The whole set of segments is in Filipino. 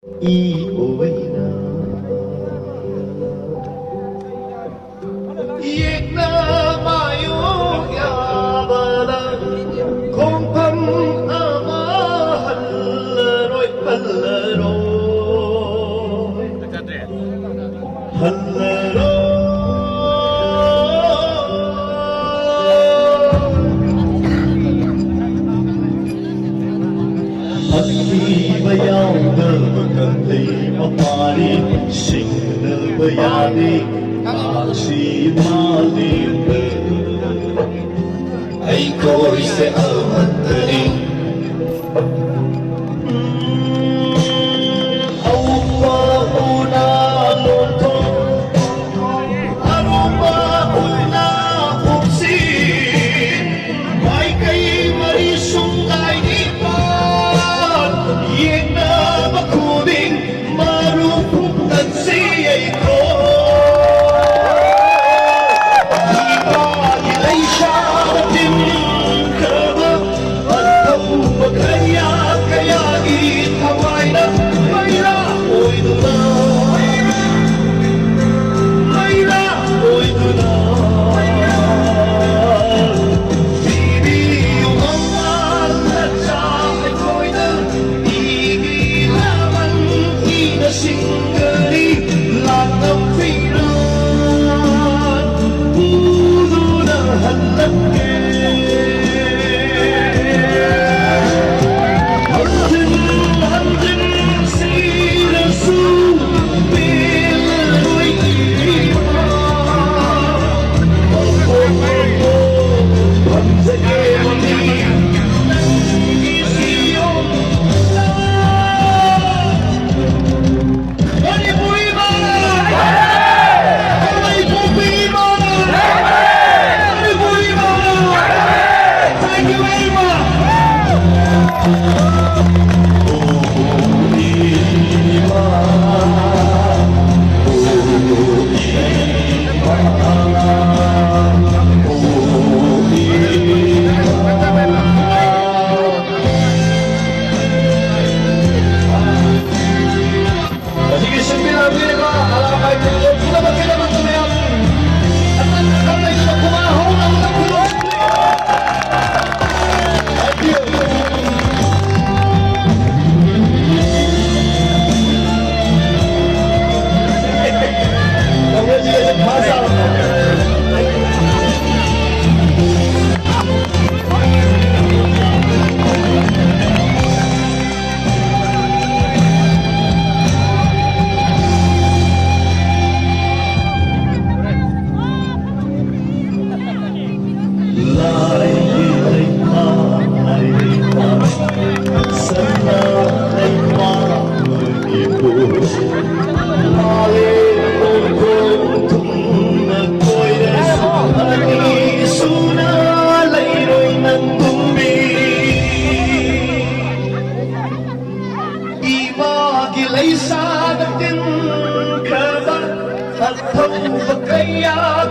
iuwi na mayong yabalan kung pang-amahan laro'y palaro'y halaro at ibayaw na maganda'y mapari sing na bayani si malim ay ko'y sa amatalik ang mauna loto ang mauna pupsin ay kay marisong ay ipan yen na makuning marupuktan siya'y ko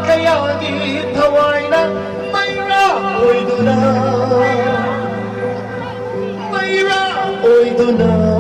kaya di taway na may raoy doon na may raoy doon na